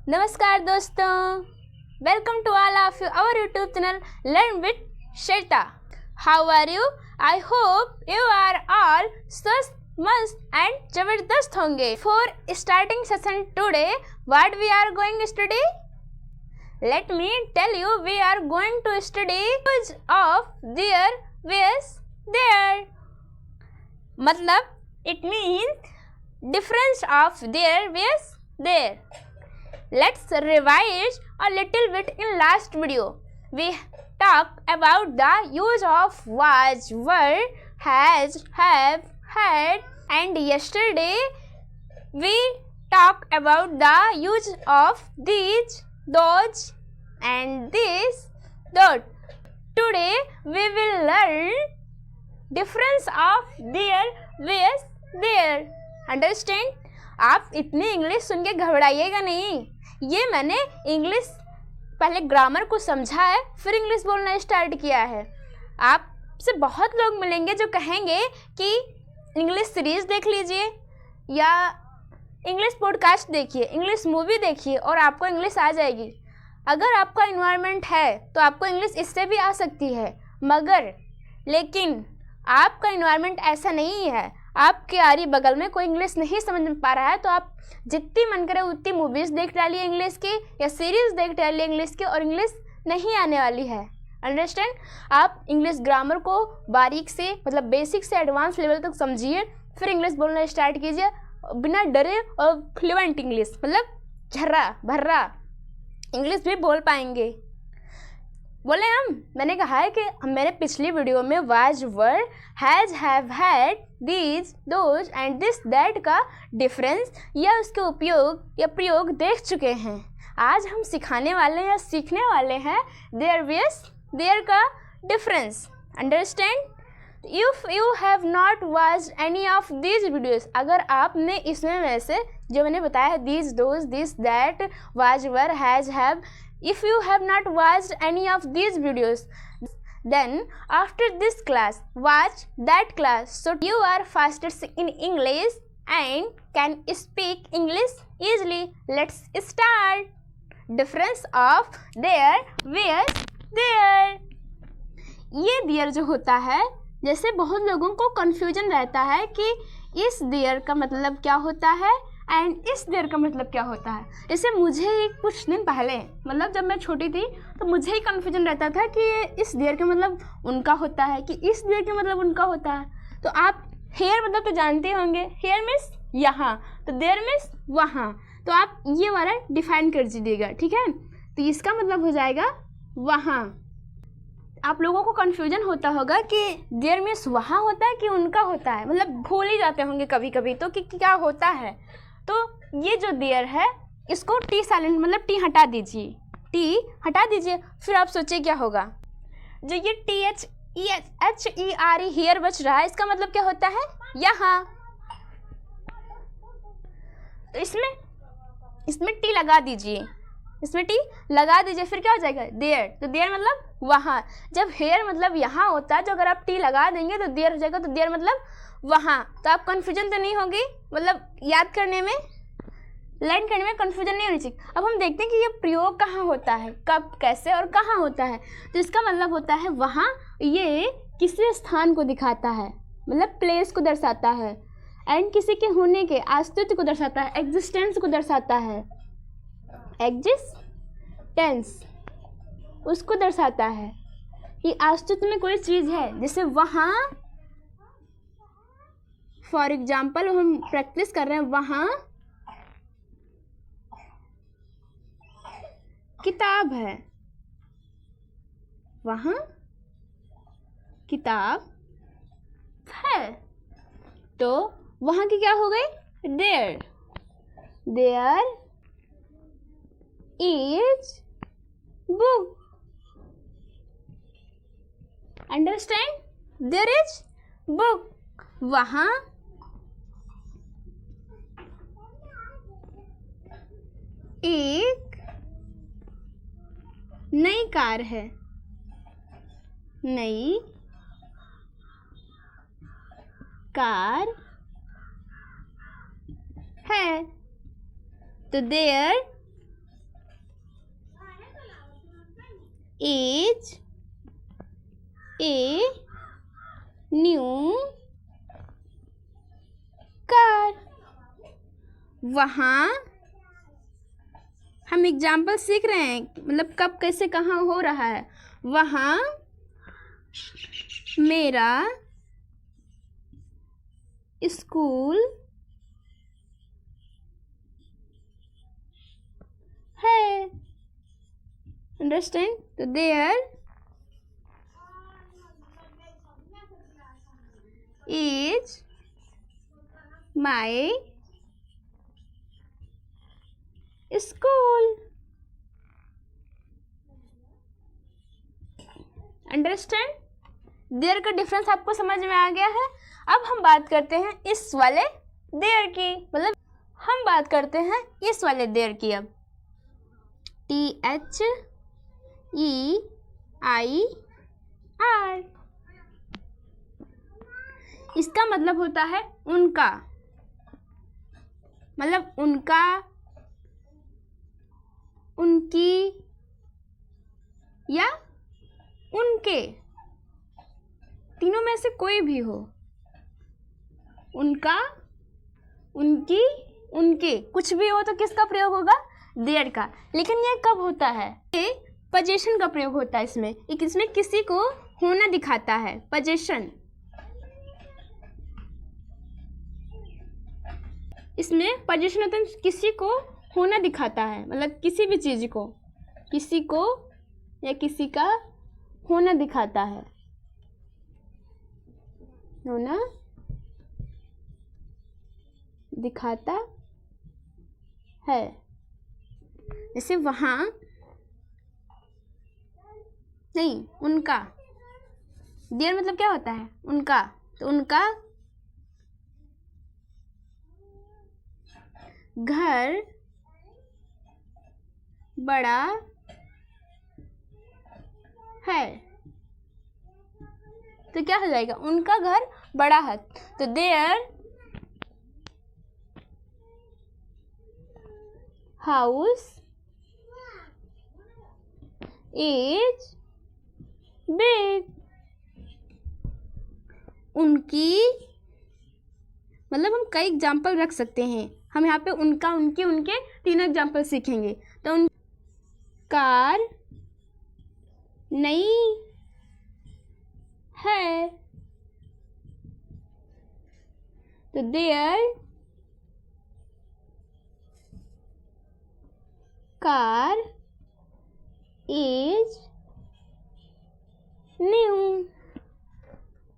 नमस्कार दोस्तों, welcome to all of you our YouTube channel learn with Shweta. How are you? I hope you are all स्वस्थ, मस्त and जबरदस्त होंगे। For starting session today, what we are going to study? Let me tell you, we are going to study use of there, where's, there. मतलब it means difference of their, where's, there. Let's revise a little bit. In last video we talked about the use of was, were, has, have, had, and yesterday we talked about the use of these, those, and this, that. Today we will learn difference of their, where's, there. Understand? आप इतनी English सुन के घबराइएगा नहीं। ये मैंने English पहले grammar को समझा है, फिर इंग्लिश बोलना स्टार्ट किया है। आपसे बहुत लोग मिलेंगे जो कहेंगे कि इंग्लिश सीरीज़ देख लीजिए या इंग्लिश पॉडकास्ट देखिए, इंग्लिश मूवी देखिए और आपको इंग्लिश आ जाएगी। अगर आपका इन्वायरमेंट है तो आपको इंग्लिश इससे भी आ सकती है, मगर लेकिन आपका इन्वायरमेंट ऐसा नहीं है, आपके आरी बगल में कोई इंग्लिश नहीं समझ में पा रहा है, तो आप जितनी मन करे उतनी मूवीज़ देख डालिए इंग्लिश की या सीरीज़ देख डालिए इंग्लिश की, और इंग्लिश नहीं आने वाली है। अंडरस्टैंड? आप इंग्लिश ग्रामर को बारीक से, मतलब बेसिक से एडवांस लेवल तक समझिए, फिर इंग्लिश बोलना स्टार्ट कीजिए बिना डरे, और फ्लुएंट इंग्लिश, मतलब झर्रा भर्रा इंग्लिश भी बोल पाएंगे। बोले मैंने कहा है कि मैंने पिछली वीडियो में was, were, has, have, had, these, those and this, that का डिफरेंस या उसके उपयोग या प्रयोग देख चुके हैं। आज हम सिखाने वाले या सीखने वाले हैं देयर, वेयर्स, देयर का difference. Understand? If you have not watched any of these videos, अगर आपने इसमें में से जो मैंने बताया है these, those, this, that, was, were, has, have, if you have not watched any of these videos, then after this class watch that class so you are faster in English and can speak English easily. Let's start. Difference of there, where, there. ये there जो होता है, जैसे बहुत लोगों को confusion रहता है कि इस there का मतलब क्या होता है एंड इस देयर का मतलब क्या होता है। जैसे मुझे कुछ दिन पहले, मतलब जब मैं छोटी थी, तो मुझे ही कन्फ्यूजन रहता था कि इस देयर का मतलब उनका होता है कि इस देयर का मतलब उनका होता है। तो आप हेयर मतलब तो जानते होंगे, हेयर मीन्स यहाँ, तो देयर मीन्स वहाँ। तो आप ये वाला डिफाइन कर दीजिएगा, ठीक है? तो इसका मतलब हो जाएगा वहाँ। आप लोगों को कन्फ्यूजन होता होगा कि देयर मीन्स वहाँ होता है कि उनका होता है, मतलब भूल ही जाते होंगे कभी कभी तो कि क्या होता है। तो ये जो देयर है, इसको टी साइलेंट, मतलब टी हटा दीजिए, टी हटा दीजिए। फिर आप सोचिए क्या होगा। जो ये THERE हियर बच रहा है, इसका मतलब क्या होता है? यहाँ। तो इसमें टी लगा दीजिए, इसमें टी लगा दीजिए, फिर क्या हो जाएगा? देयर। तो देयर मतलब वहाँ। जब हेयर मतलब यहाँ होता है, जो अगर आप टी लगा देंगे तो देयर हो जाएगा, तो देयर मतलब वहाँ। तो आप कन्फ्यूजन तो नहीं होगी, मतलब याद करने में, लर्न करने में कन्फ्यूजन नहीं होनी चाहिए। अब हम देखते हैं कि ये प्रयोग कहाँ होता है, कब, कैसे और कहाँ होता है। तो इसका मतलब होता है वहाँ। ये किसी स्थान को दिखाता है, मतलब प्लेस को दर्शाता है, एंड किसी के होने के अस्तित्व को दर्शाता है, एग्जिस्टेंस को दर्शाता है, एग्जिस्टेंस उसको दर्शाता है कि अस्तित्व में कोई चीज़ है। जैसे वहाँ, फॉर एग्जाम्पल हम प्रैक्टिस कर रहे हैं, वहाँ किताब है, वहाँ किताब है। तो वहाँ की क्या हो गई? There. There is book. Understand? There is book. वहाँ एक नई कार है, नई कार है। तो there is a new car. वहाँ हम एग्जाम्पल सीख रहे हैं, मतलब कब कैसे कहाँ हो रहा है। वहाँ मेरा स्कूल है। अंडरस्टैंड? तो there is my school. Understand? There का डिफरेंस आपको समझ में आ गया है। अब हम बात करते हैं इस वाले देयर की, मतलब हम बात करते हैं इस वाले देयर की। अब THEIR, इसका मतलब होता है उनका, मतलब उनका, उनकी या उनके, तीनों में से कोई भी हो। उनका, उनकी, उनके, कुछ भी हो तो किसका प्रयोग होगा? देयर का। लेकिन ये कब होता है? ये पोजीशन का प्रयोग होता है इसमें। इसमें किसी को होना दिखाता है, पोजीशन। इसमें पोजीशन होता है, किसी को होना दिखाता है, मतलब किसी भी चीज को, किसी को या किसी का होना दिखाता है, होना दिखाता है। जैसे वहाँ, नहीं, उनका, देयर मतलब क्या होता है? उनका। तो उनका घर बड़ा है। तो क्या हो जाएगा? उनका घर बड़ा है। तो देयर हाउस इज बिग। उनकी, मतलब हम कई एग्जाम्पल रख सकते हैं। हम यहाँ पे उनका, उनकी, उनके तीनों एग्जाम्पल सीखेंगे। तो उन कार नई है। तो देयर कार इज न्यू।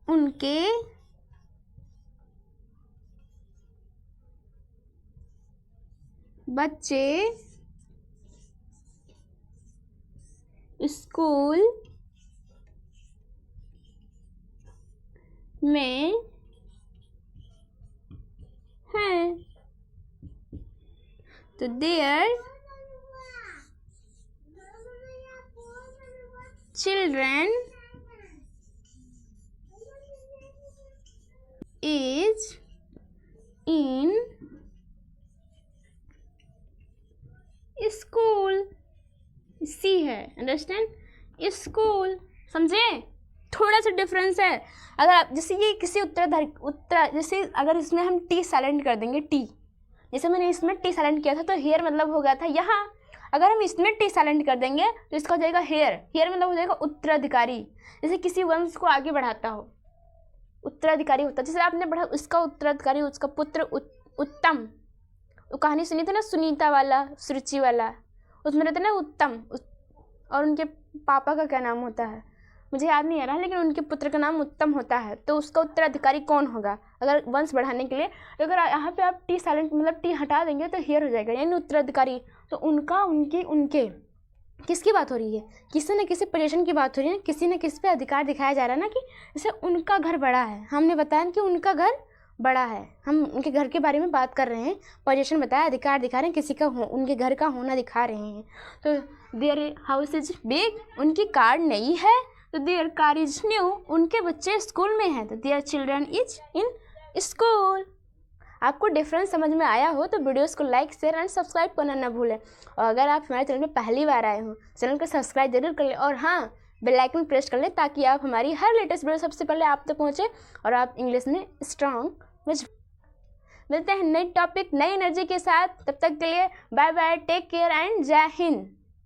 उनके बच्चे स्कूल में हैं। तो their children is in school। सी है, अंडरस्टैंड? स्कूल, समझे? थोड़ा सा डिफरेंस है। अगर आप जैसे ये किसी उत्तर, जैसे अगर इसमें हम टी साइलेंट कर देंगे, टी, जैसे मैंने इसमें टी साइलेंट किया था तो हेयर मतलब हो गया था यहाँ। अगर हम इसमें टी साइलेंट कर देंगे तो इसका हो जाएगा हेयर। हेयर मतलब हो जाएगा उत्तराधिकारी। जैसे किसी वंश को आगे बढ़ाता हो, उत्तराधिकारी होता है। जैसे आपने पढ़ा उसका उत्तराधिकारी, उसका पुत्र उत्तम। वो कहानी सुनी थी ना, सुनीता वाला, सुरुचि वाला, उसमें रहता है ना उत्तम। और उनके पापा का क्या नाम होता है मुझे याद नहीं आ रहा, लेकिन उनके पुत्र का नाम उत्तम होता है। तो उसका उत्तराधिकारी कौन होगा अगर वंश बढ़ाने के लिए? तो अगर यहाँ पे आप टी साइलेंट, मतलब टी हटा देंगे तो हेयर हो जाएगा, यानी उत्तराधिकारी। तो उनका, उनके, उनके, किसकी बात हो रही है? किसी न किसी पोजीशन की बात हो रही है, किसी न किसी पे अधिकार दिखाया जा रहा है ना, कि जैसे उनका घर बड़ा है। हमने बताया कि उनका घर बड़ा है, हम उनके घर के बारे में बात कर रहे हैं, पोजीशन बताया, अधिकार दिखा रहे हैं, किसी का उनके घर का होना दिखा रहे हैं। तो देयर हाउस इज बिग, उनकी कार नई है। तो देयर कार इज न्यू, उनके बच्चे स्कूल में हैं। तो their children is in school. आपको डिफरेंस समझ में आया हो तो वीडियोस को लाइक, शेयर एंड सब्सक्राइब करना ना भूलें। और अगर आप हमारे चैनल पे पहली बार आए हो, चैनल को सब्सक्राइब जरूर कर लें और हाँ, बेल आइकन प्रेस कर लें ताकि आप हमारी हर लेटेस्ट वीडियो सबसे पहले आप तक पहुँचे और आप इंग्लिश में स्ट्रॉन्ग। मिलते हैं नई टॉपिक, नई एनर्जी के साथ। तब तक के लिए bye bye, take care and Jai Hind.